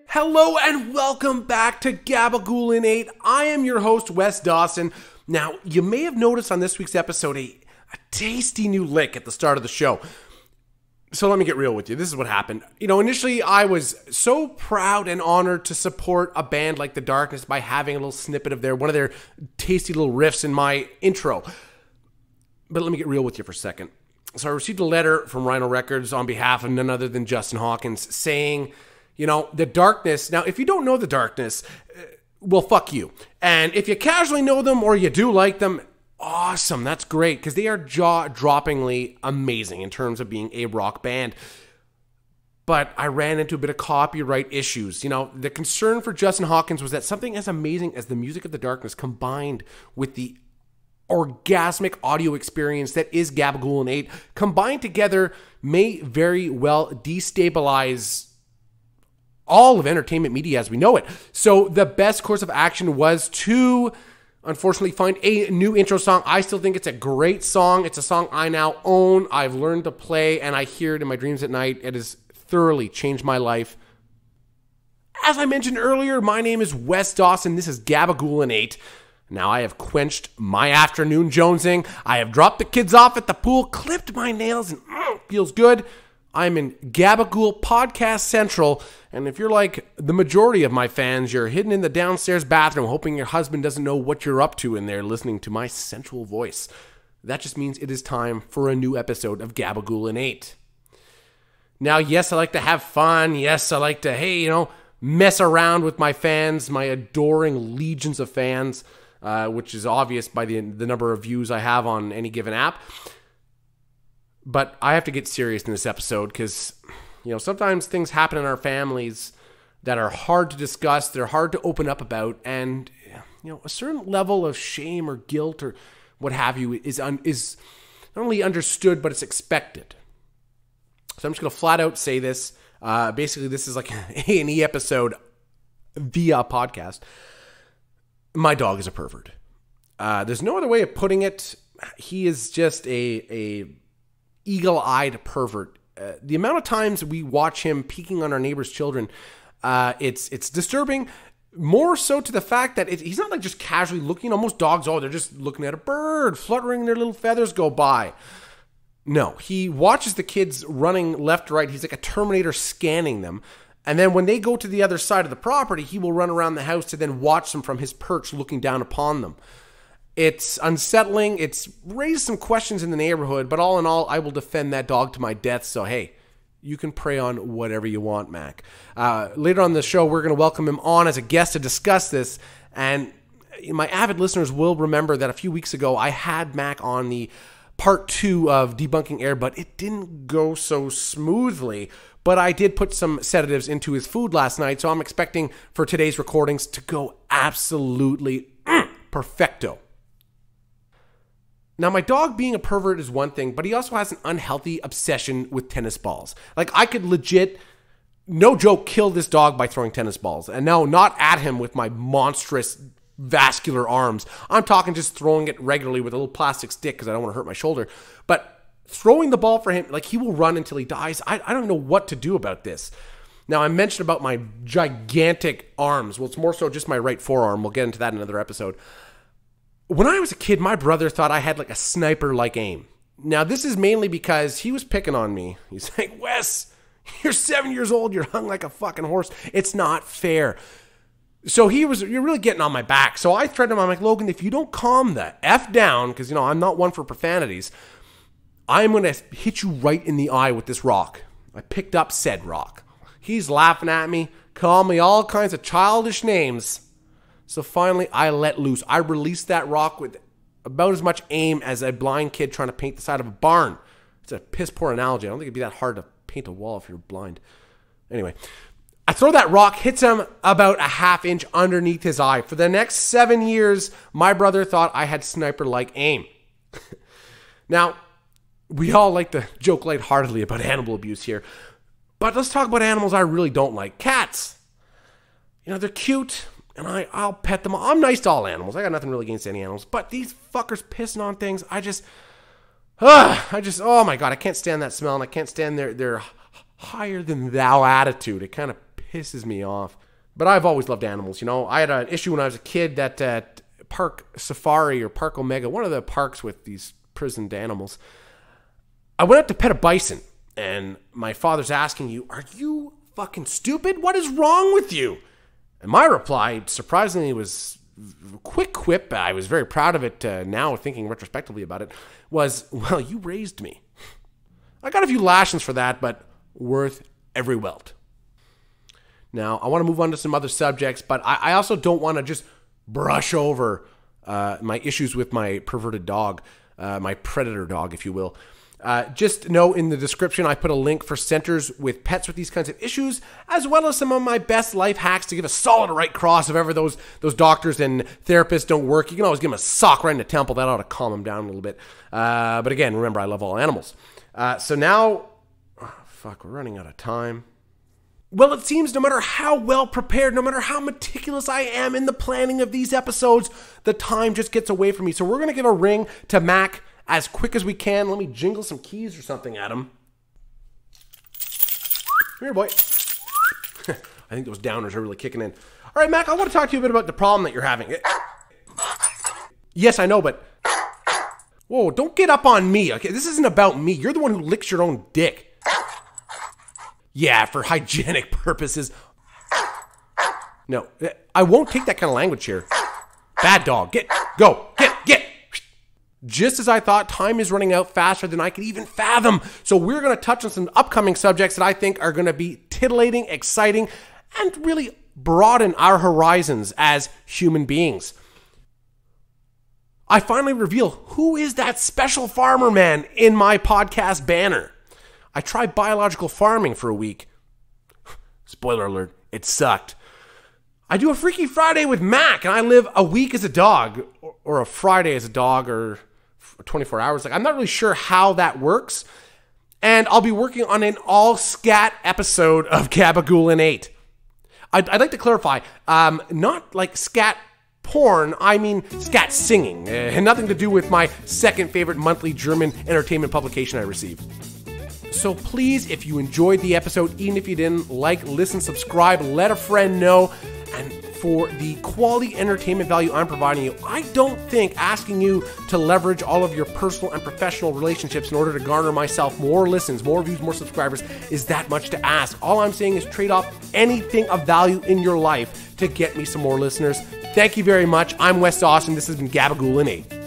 Hello and welcome back to Gabagool in 8. I am your host, Wes Dawson. Now, you may have noticed on this week's episode a tasty new lick at the start of the show. So let me get real with you. This is what happened. Initially I was so proud and honored to support a band like The Darkness by having a little snippet of one of their tasty little riffs in my intro. But let me get real with you for a second. So I received a letter from Rhino Records on behalf of none other than Justin Hawkins saying, The Darkness. Now, if you don't know The Darkness, well, fuck you. And if you casually know them or you do like them, awesome. That's great because they are jaw-droppingly amazing in terms of being a rock band. But I ran into a bit of copyright issues. The concern for Justin Hawkins was that something as amazing as the music of The Darkness combined with the orgasmic audio experience that is Gabagool in 8 combined together may very well destabilize all of entertainment media as we know it. So the best course of action was to, unfortunately, find a new intro song. I still think it's a great song. It's a song I now own. I've learned to play, and I hear it in my dreams at night. It has thoroughly changed my life. As I mentioned earlier, my name is Wes Dawson. This is Gabagool in 8. Now I have quenched my afternoon jonesing. I have dropped the kids off at the pool, clipped my nails, and feels good. I'm in Gabagool Podcast Central, and if you're like the majority of my fans, you're hidden in the downstairs bathroom hoping your husband doesn't know what you're up to in there listening to my sensual voice. That just means it is time for a new episode of Gabagool in 8. Now, yes, I like to have fun. Yes, I like to, mess around with my fans, my adoring legions of fans, which is obvious by the number of views I have on any given app. But I have to get serious in this episode because, sometimes things happen in our families that are hard to discuss, they're hard to open up about, and, a certain level of shame or guilt or what have you is not only understood, but it's expected. So I'm just going to flat out say this. Basically, this is like an A&E episode via podcast. My dog is a pervert. There's no other way of putting it. He is just a eagle-eyed pervert. The amount of times we watch him peeking on our neighbors' children, it's disturbing. More so to the fact that he's not like just casually looking. Most dogs, they're just looking at a bird, fluttering their little feathers go by. No, he watches the kids running left to right. He's like a Terminator scanning them. And then when they go to the other side of the property, he will run around the house to then watch them from his perch looking down upon them. It's unsettling. It's raised some questions in the neighborhood, but all in all, I will defend that dog to my death. So, hey, you can prey on whatever you want, Mac. Later on in the show, we're going to welcome him on as a guest to discuss this. And my avid listeners will remember that a few weeks ago, I had Mac on the part 2 of Debunking Air, but it didn't go so smoothly. But I did put some sedatives into his food last night, so I'm expecting for today's recordings to go absolutely perfecto. Now, my dog being a pervert is one thing, but he also has an unhealthy obsession with tennis balls. Like, I could legit, no joke, kill this dog by throwing tennis balls. And no, not at him with my monstrous vascular arms. I'm talking just throwing it regularly with a little plastic stick because I don't want to hurt my shoulder. But throwing the ball for him, like, he will run until he dies. I don't know what to do about this. Now, I mentioned about my gigantic arms. Well, it's more so just my right forearm. We'll get into that in another episode. When I was a kid, my brother thought I had like a sniper-like aim. Now, this is mainly because he was picking on me. He's like, Wes, you're 7 years old. You're hung like a fucking horse. It's not fair. So you're really getting on my back. So I threatened him. I'm like, Logan, if you don't calm the F down, because, I'm not one for profanities, I'm going to hit you right in the eye with this rock. I picked up said rock. He's laughing at me, calling me all kinds of childish names. So finally, I let loose. I released that rock with about as much aim as a blind kid trying to paint the side of a barn. It's a piss poor analogy. I don't think it'd be that hard to paint a wall if you're blind. Anyway, I throw that rock, hits him about a half inch underneath his eye. For the next 7 years, my brother thought I had sniper-like aim. Now, we all like to joke lightheartedly about animal abuse here, but let's talk about animals I really don't like. Cats. They're cute. And I'll pet them. I'm nice to all animals. I got nothing really against any animals. But these fuckers pissing on things, oh my God, I can't stand that smell. And I can't stand their higher than thou attitude. It kind of pisses me off. But I've always loved animals, you know. I had an issue when I was a kid that at Park Safari or Park Omega, one of the parks with these prisoned animals, I went up to pet a bison, and my father's asking you, "Are you fucking stupid? What is wrong with you?" And my reply, surprisingly, was a quick quip. I was very proud of it now, thinking retrospectively about it, was, "Well, you raised me." I got a few lashings for that, but worth every welt. Now, I want to move on to some other subjects, but I also don't want to just brush over my issues with my perverted dog, my predator dog, if you will. Just know in the description I put a link for centers with pets with these kinds of issues, as well as some of my best life hacks to give a solid right cross if ever those doctors and therapists don't work. You can always give them a sock right in the temple. That ought to calm them down a little bit. But again, remember, I love all animals. So now, fuck, we're running out of time. Well, it seems no matter how well prepared, no matter how meticulous I am in the planning of these episodes, the time just gets away from me. So we're going to give a ring to Mac as quick as we can. Let me jingle some keys or something at him. Come here, boy. I think those downers are really kicking in. All right, Mac, I want to talk to you a bit about the problem that you're having. Yes, I know, but... Whoa, don't get up on me, okay? This isn't about me. You're the one who licks your own dick. Yeah, for hygienic purposes. No, I won't take that kind of language here. Bad dog. Go. Just as I thought, time is running out faster than I could even fathom. So we're going to touch on some upcoming subjects that I think are going to be titillating, exciting, and really broaden our horizons as human beings. I finally reveal who is that special farmer man in my podcast banner. I tried biological farming for a week. Spoiler alert, it sucked. I do a Freaky Friday with Mac, and I live a week as a dog, or a Friday as a dog, or 24 hours. Like, I'm not really sure how that works. And I'll be working on an all-scat episode of Gabagool in 8. I'd like to clarify, not like scat porn, I mean scat singing. And nothing to do with my second favorite monthly German entertainment publication I receive. So please, if you enjoyed the episode, even if you didn't, like, listen, subscribe, let a friend know. And for the quality entertainment value I'm providing you, I don't think asking you to leverage all of your personal and professional relationships in order to garner myself more listens, more views, more subscribers is that much to ask. All I'm saying is trade off anything of value in your life to get me some more listeners. Thank you very much. I'm Wes Dawson. This has been Gabagool in 8.